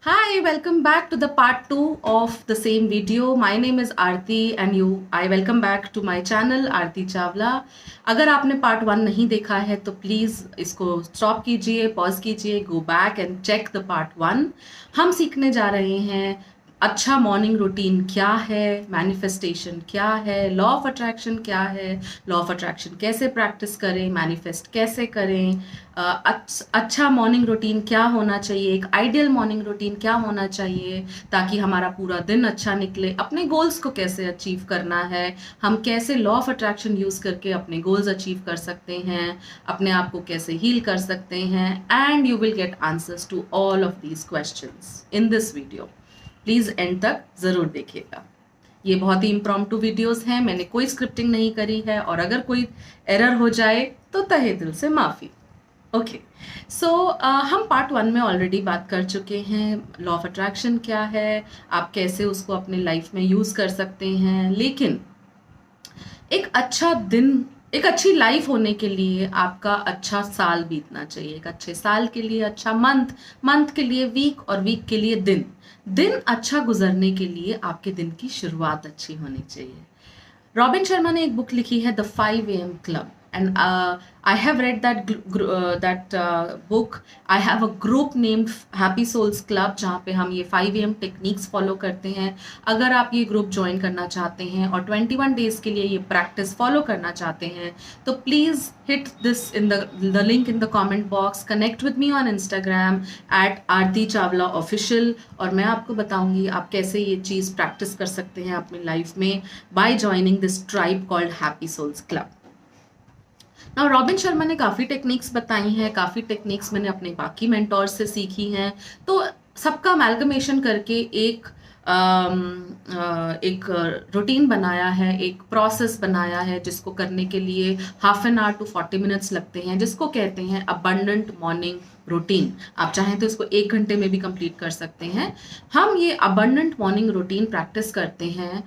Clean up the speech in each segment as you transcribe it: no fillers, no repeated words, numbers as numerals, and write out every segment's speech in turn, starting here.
Hi, welcome back to the part 2 of the same video. My name is Aarti and I welcome back to my channel Aarti Chawla. अगर आपने part 1 नहीं देखा है तो please इसको stop कीजिए, pause कीजिए, go back and check the part 1. हम सीखने जा रहे हैं अच्छा मॉर्निंग रूटीन क्या है, मैनिफेस्टेशन क्या है, लॉ ऑफ अट्रैक्शन क्या है, लॉ ऑफ अट्रैक्शन कैसे प्रैक्टिस करें, मैनिफेस्ट कैसे करें, अच्छा मॉर्निंग रूटीन क्या होना चाहिए, एक आइडियल मॉर्निंग रूटीन क्या होना चाहिए ताकि हमारा पूरा दिन अच्छा निकले, अपने गोल्स को कैसे अचीव करना है, हम कैसे लॉ ऑफ अट्रैक्शन यूज़ करके अपने गोल्स अचीव कर सकते हैं, अपने आप को कैसे हील कर सकते हैं, and you will get answers to all of these questions in this video. Please end तक ज़रूर देखिएगा. ये बहुत ही इम्प्रॉम्प्टू वीडियोस हैं, मैंने कोई स्क्रिप्टिंग नहीं करी है और अगर कोई एरर हो जाए तो तहे दिल से माफ़ी. ओके, सो हम पार्ट 1 में ऑलरेडी बात कर चुके हैं लॉ ऑफ अट्रैक्शन क्या है, आप कैसे उसको अपने लाइफ में यूज़ कर सकते हैं. लेकिन एक अच्छा दिन, एक अच्छी लाइफ होने के लिए आपका अच्छा साल बीतना चाहिए. एक अच्छे साल के लिए अच्छा मंथ के लिए वीक और वीक के लिए दिन अच्छा गुजरने के लिए आपके दिन की शुरुआत अच्छी होनी चाहिए. रॉबिन शर्मा ने एक बुक लिखी है the 5 AM club and I have read that book. I have a group named Happy Souls Club जहाँ पे हम ये 5 AM टेक्निक्स फॉलो करते हैं. अगर आप ये ग्रुप ज्वाइन करना चाहते हैं और 21 डेज के लिए ये प्रैक्टिस फॉलो करना चाहते हैं तो please hit this in the link in the comment box. Connect with me on Instagram @Aarti Chawla Official और मैं आपको बताऊंगी आप कैसे ये चीज़ प्रैक्टिस कर सकते हैं अपनी लाइफ में by joining this tribe called happy souls club. ना रॉबिन शर्मा ने काफ़ी टेक्निक्स बताई हैं, काफ़ी टेक्निक्स मैंने अपने बाकी मेंटोर्स से सीखी हैं, तो सबका अमेलगमेशन करके एक रूटीन बनाया है, एक प्रोसेस बनाया है जिसको करने के लिए half an hour to 40 minutes लगते हैं, जिसको कहते हैं अबंडेंट मॉर्निंग रूटीन. आप चाहें तो इसको 1 घंटे में भी कंप्लीट कर सकते हैं. हम ये अबंडेंट मॉर्निंग रूटीन प्रैक्टिस करते हैं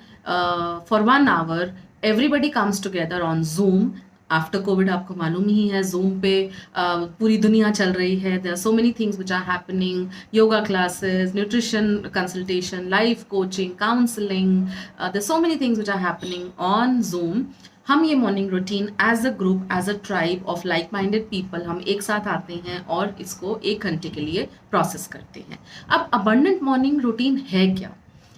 for 1 hour. Everybody comes together on Zoom. After Covid आपको मालूम ही है जूम पे पूरी दुनिया चल रही है. There are so many things which are happening, yoga classes, nutrition consultation, life coaching, counselling, there so many things which are happening on Zoom. हम ये morning routine as a group, as a tribe of like minded people हम एक साथ आते हैं और इसको 1 घंटे के लिए प्रोसेस करते हैं. अब अबंडेंट मॉर्निंग रूटीन है क्या?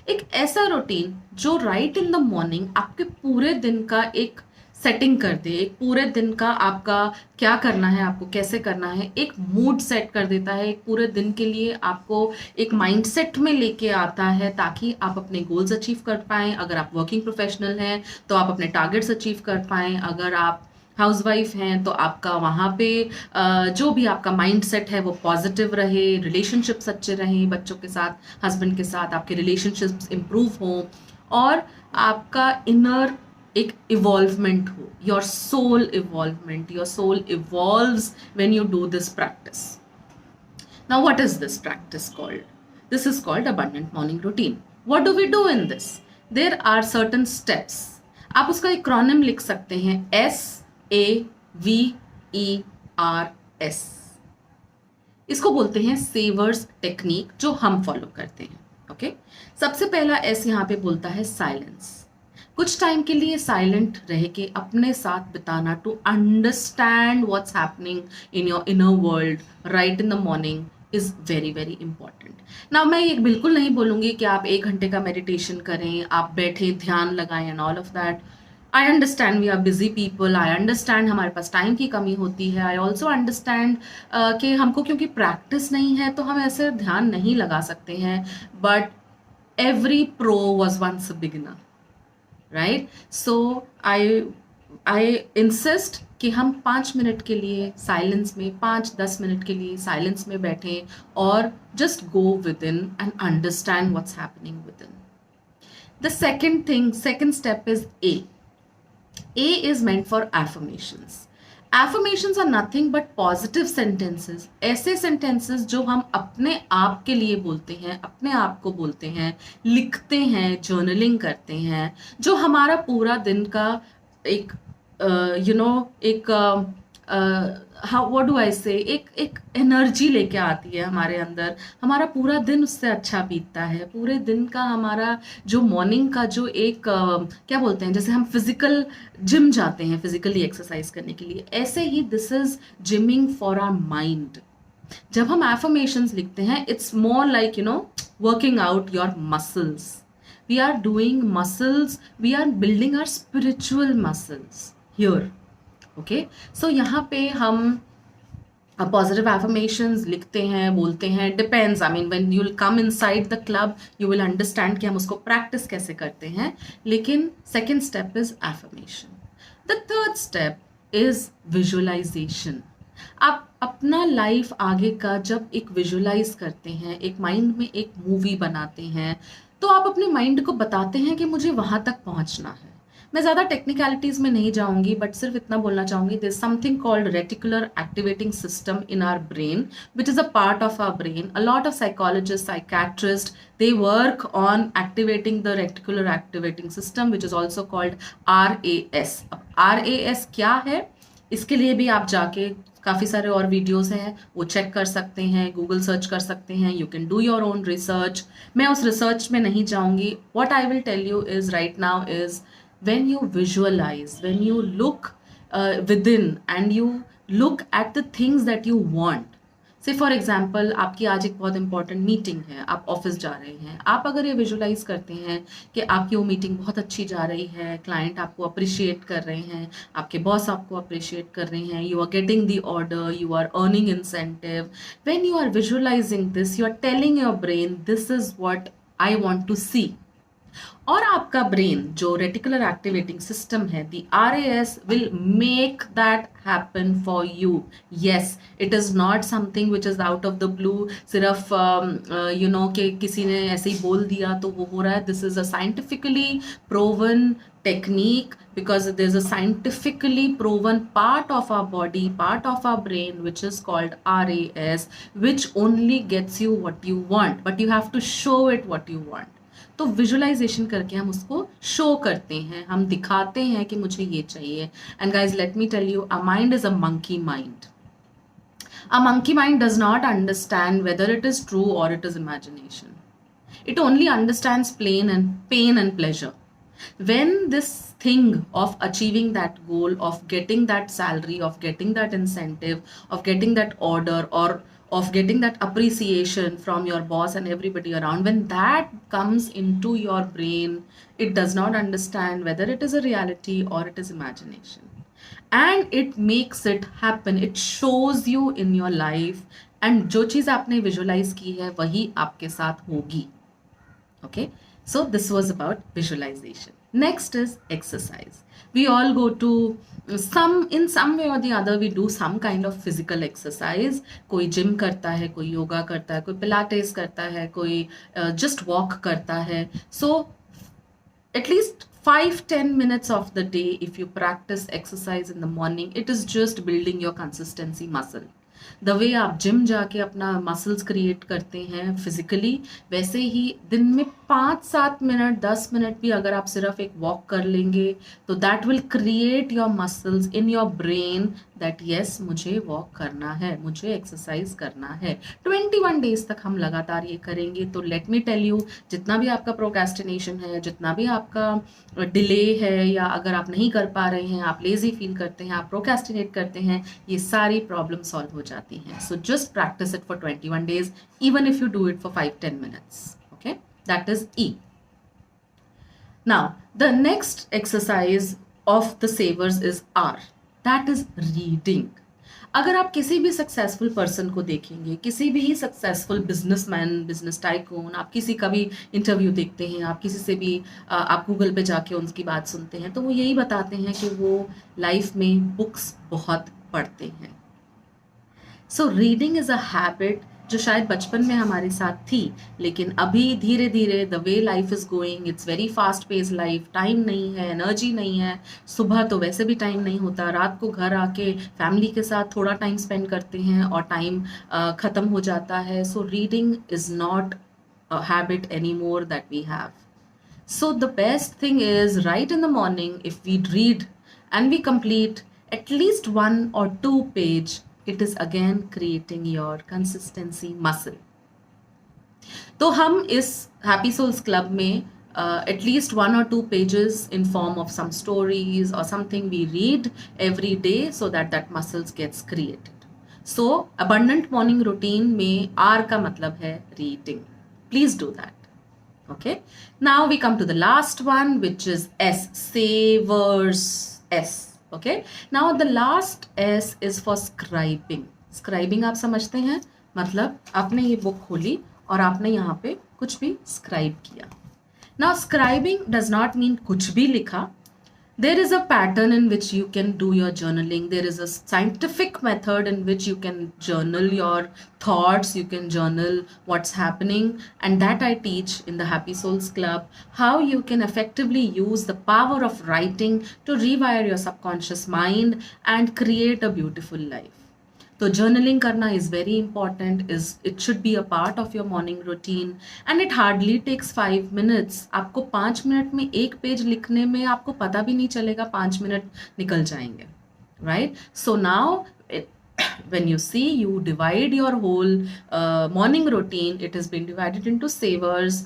एक ऐसा रूटीन जो राइट इन द मॉर्निंग आपके पूरे दिन का एक सेटिंग कर दे, एक पूरे दिन का आपका क्या करना है, आपको कैसे करना है, एक मूड सेट कर देता है. एक पूरे दिन के लिए आपको एक माइंडसेट में लेके आता है ताकि आप अपने गोल्स अचीव कर पाएँ. अगर आप वर्किंग प्रोफेशनल हैं तो आप अपने टारगेट्स अचीव कर पाएँ. अगर आप हाउसवाइफ हैं तो आपका वहाँ पे जो भी आपका माइंडसेट है वो पॉजिटिव रहे, रिलेशनशिप्स अच्छे रहें, बच्चों के साथ, हस्बैंड के साथ आपके रिलेशनशिप्स इम्प्रूव हों और आपका इनर एक इवॉल्वमेंट हो, your soul evolvement. Your soul evolves when you do this practice. Now what is this practice called? This is called abundant morning routine. What do we do in this? There are certain steps. आप उसका acronym लिख सकते हैं SAVERS. इसको बोलते हैं सेवर्स technique जो हम फॉलो करते हैं. ओके, सबसे पहला S यहाँ पे बोलता है साइलेंस. कुछ टाइम के लिए साइलेंट रह के अपने साथ बिताना, to understand what's happening in your inner world right in the morning is very very important. Now मैं ये बिल्कुल नहीं बोलूँगी कि आप 1 घंटे का मेडिटेशन करें, आप बैठे ध्यान लगाएं and all of that. I understand we are busy people, I understand हमारे पास टाइम की कमी होती है. आई ऑल्सो अंडरस्टैंड कि हमको क्योंकि प्रैक्टिस नहीं है तो हम ऐसे ध्यान नहीं लगा सकते हैं. But every pro was once a beginner, right? So I insist कि हम 5 मिनट के लिए साइलेंस में, 5-10 मिनट के लिए साइलेंस में बैठें और just go with in and understand what's happening with in. The second step is A. A is meant for affirmations. Affirmations are nothing but positive sentences. ऐसे sentences जो हम अपने आप के लिए बोलते हैं, अपने आप को बोलते हैं, लिखते हैं, जर्नलिंग करते हैं, जो हमारा पूरा दिन का एक एक हाउ व्हाट डू आई से, एक एनर्जी लेके आती है हमारे अंदर, हमारा पूरा दिन उससे अच्छा बीतता है, पूरे दिन का हमारा जो मॉर्निंग का जो एक क्या बोलते हैं, जैसे हम फिजिकल जिम जाते हैं फिजिकली एक्सरसाइज करने के लिए, ऐसे ही this is gyming for our mind. जब हम एफर्मेशंस लिखते हैं, it's more like working out your muscles, we are doing muscles, we are building our spiritual muscles here. Okay, so यहाँ पे हम पॉजिटिव एफर्मेशंस लिखते हैं, बोलते हैं, depends, I mean when you will come inside the club you will understand कि हम उसको प्रैक्टिस कैसे करते हैं। लेकिन second step is affirmation. The third step is visualisation. आप अपना लाइफ आगे का जब एक विजुअलाइज करते हैं, एक माइंड में एक मूवी बनाते हैं, तो आप अपने माइंड को बताते हैं कि मुझे वहां तक पहुंचना है। मैं ज़्यादा टेक्निकलिटीज़ में नहीं जाऊंगी, बट सिर्फ इतना बोलना चाहूंगी, there is something called reticular activating system in our brain which is a part of our brain. A lot of psychologist, psychiatrist, they work on activating the reticular activating system which is also called RAS। अब RAS क्या है, इसके लिए भी आप जाके काफ़ी सारे और वीडियोस हैं, वो चेक कर सकते हैं, गूगल सर्च कर सकते हैं, you can do your own research. मैं उस रिसर्च में नहीं जाऊंगी। What I will tell you is right now is when you visualize, when you look within and you look at the things that you want। से for example, आपकी आज एक बहुत इंपॉर्टेंट मीटिंग है, आप ऑफिस जा रहे हैं, आप अगर ये विजुलाइज करते हैं कि आपकी वो मीटिंग बहुत अच्छी जा रही है, क्लाइंट आपको अप्रिशिएट कर रहे हैं, आपके बॉस आपको अप्रिशिएट कर रहे हैं, you are getting the order, you are earning incentive, when you are visualising this, you are telling your brain this is what I want to see. और आपका ब्रेन जो रेटिकुलर एक्टिवेटिंग सिस्टम है, the RAS will make that happen for you. Yes, it is not something which is out of the blue, सिर्फ कि किसी ने ऐसे ही बोल दिया तो वो हो रहा है। This is a scientifically proven technique because there's a scientifically proven part of our body, part of our brain which is called RAS, which only gets you what you want, but you have to show it what you want। तो visualisation करके हम उसको show करते हैं, हम दिखाते हैं कि मुझे ये चाहिए। And guys let me tell you, a mind is a monkey mind. A monkey mind does not understand whether it is true or it is imagination. It only understands pain and pleasure। When this thing of achieving that goal, of getting that salary, of getting that incentive, of getting that order, or of getting that appreciation from your boss and everybody around, when that comes into your brain, it does not understand whether it is a reality or it is imagination, and it makes it happen, it shows you in your life, and जो चीज़ आपने visualize की है वही आपके साथ होगी। Okay, so this was about visualization। Next is exercise। We all go to in some way or the other we do some kind of physical exercise। कोई gym करता है, कोई योगा करता है, कोई पिलाटेस करता है, कोई just walk करता है। So at least 5-10 minutes of the day if you practice exercise in the morning, it is just building your consistency muscle। The way आप जिम जाके अपना मसल्स क्रिएट करते हैं फिजिकली, वैसे ही दिन में 5-7 मिनट 10 मिनट भी अगर आप सिर्फ एक वॉक कर लेंगे तो that will create your muscles in your brain that yes मुझे वॉक करना है, मुझे एक्सरसाइज करना है। 21 डेज तक हम लगातार ये करेंगे। तो लेट मी टेल यू, जितना भी आपका प्रोक्रेस्टिनेशन है, जितना भी आपका डिले है, या अगर आप नहीं कर पा रहे हैं, आप लेजी फील करते हैं, आप प्रोक्रेस्टिनेट करते हैं, ये सारी प्रॉब्लम सॉल्व हो जाती हैं। So just practice it for 21 days even if you do it for 5-10 minutes. Okay, that is E। Now, the next exercise of the savers is R, that is reading। अगर आप किसी भी successful person को देखेंगे, किसी भी successful businessman, business tycoon, आप किसी का भी इंटरव्यू देखते हैं, आप किसी से भी आप गूगल पे जाके उनकी बात सुनते हैं, तो वो यही बताते हैं कि वो लाइफ में बुक्स बहुत पढ़ते हैं। सो रीडिंग इज़ अ हैबिट जो शायद बचपन में हमारे साथ थी, लेकिन अभी धीरे धीरे the way life is going, it's very fast pace life, time नहीं है, एनर्जी नहीं है, सुबह तो वैसे भी टाइम नहीं होता, रात को घर आके फैमिली के साथ थोड़ा टाइम स्पेंड करते हैं और टाइम ख़त्म हो जाता है। So reading is not a habit any more that we have. So the best thing is right in the morning if we read and we complete at least 1 or 2 page, it is again creating your consistency muscle. तो हम इस happy souls club में at least 1 or 2 pages in form of some stories or something we read every day so that muscles gets created. So abundant morning routine में R का मतलब है reading. Please do that. Okay. Now we come to the last one, which is S. Savers. S. Okay. Now the last S is for scribing. Scribing आप समझते हैं, मतलब आपने ये बुक खोली और आपने यहाँ पे कुछ भी स्क्राइब किया. Now scribing does not mean कुछ भी लिखा. There is a pattern in which you can do your journaling. There is a scientific method in which you can journal your thoughts, you can journal what's happening, and that I teach in the Happy Souls Club, how you can effectively use the power of writing to rewire your subconscious mind and create a beautiful life. तो journaling करना is very important, it should be a part of your morning routine and it hardly takes 5 minutes. आपको 5 minute में एक page लिखने में आपको पता भी नहीं चलेगा 5 मिनट निकल जाएंगे, right? So now when you see, you divide your whole morning routine. It has been divided into savers,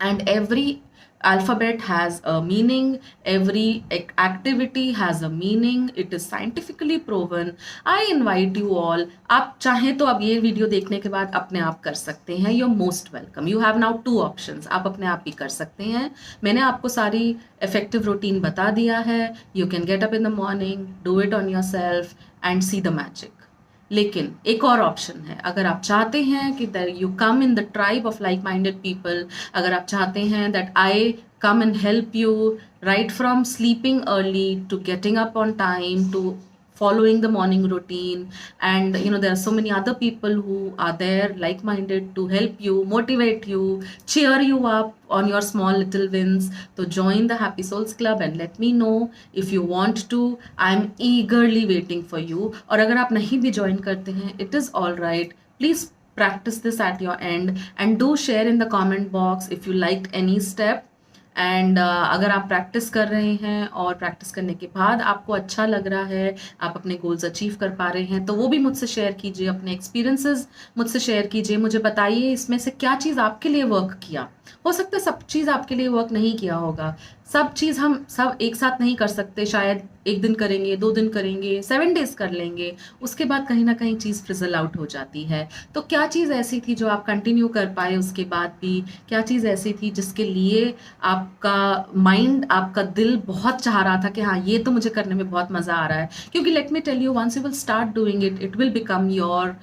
and every alphabet has a meaning, every activity has a meaning. It is scientifically proven. I invite you all, आप चाहें तो अब ये video देखने के बाद अपने आप कर सकते हैं. You're most welcome. You have now 2 options. आप अपने आप भी कर सकते हैं. मैंने आपको सारी effective routine बता दिया है. You can get up in the morning, do it on yourself and see the magic. लेकिन एक और ऑप्शन है, अगर आप चाहते हैं कि you come in the tribe of like minded people, अगर आप चाहते हैं that I come and help you right from sleeping early to getting up on time to following the morning routine, and there are so many other people who are there like-minded to help you, motivate you, cheer you up on your small little wins. So join the Happy Souls Club and let me know if you want to. I'm eagerly waiting for you. और अगर आप नहीं भी join करते हैं, it is all right. Please practice this at your end and do share in the comment box if you liked any step. And अगर आप practice कर रहे हैं और प्रैक्टिस करने के बाद आपको अच्छा लग रहा है, आप अपने गोल्स अचीव कर पा रहे हैं, तो वो भी मुझसे शेयर कीजिए, अपने एक्सपीरियंसेस मुझसे शेयर कीजिए. मुझे बताइए इसमें से क्या चीज़ आपके लिए वर्क किया. हो सकता है सब चीज़ आपके लिए वर्क नहीं किया होगा, सब चीज़ हम सब एक साथ नहीं कर सकते. शायद एक दिन करेंगे, 2 दिन करेंगे, 7 days कर लेंगे, उसके बाद कहीं ना कहीं चीज़ फिजल आउट हो जाती है. तो क्या चीज़ ऐसी थी जो आप कंटिन्यू कर पाए उसके बाद भी? क्या चीज़ ऐसी थी जिसके लिए आपका माइंड, आपका दिल बहुत चाह रहा था कि हाँ ये तो मुझे करने में बहुत मज़ा आ रहा है? क्योंकि let me tell you, once you will start doing it, it will become your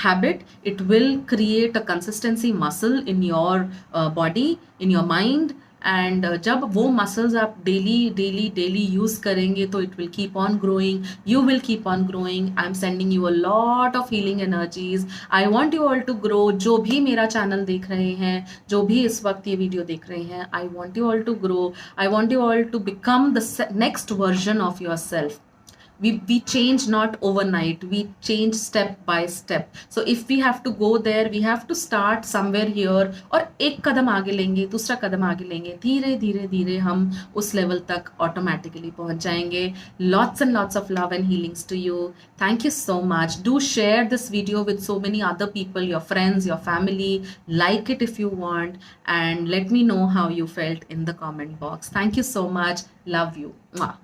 habit. It will create a consistency muscle in your body, in your mind, and जब वो muscles आप daily use करेंगे तो it will keep on growing, you will keep on growing. I'm sending you a lot of healing energies. I want you all to grow. जो भी मेरा channel देख रहे हैं, जो भी इस वक्त ये वीडियो देख रहे हैं, I want you all to grow. I want you all to become the next version of yourself. We change not overnight, we change step by step. So if we have to go there, we have to start somewhere here. और एक कदम आगे लेंगे, दूसरा कदम आगे लेंगे, धीरे धीरे हम उस लेवल तक ऑटोमेटिकली पहुंच जाएंगे. Lots and lots of love and healings to you. Thank you so much. Do share this video with so many other people, your friends, your family. Like it if you want, and let me know how you felt in the comment box. Thank you so much. Love you. Mwah.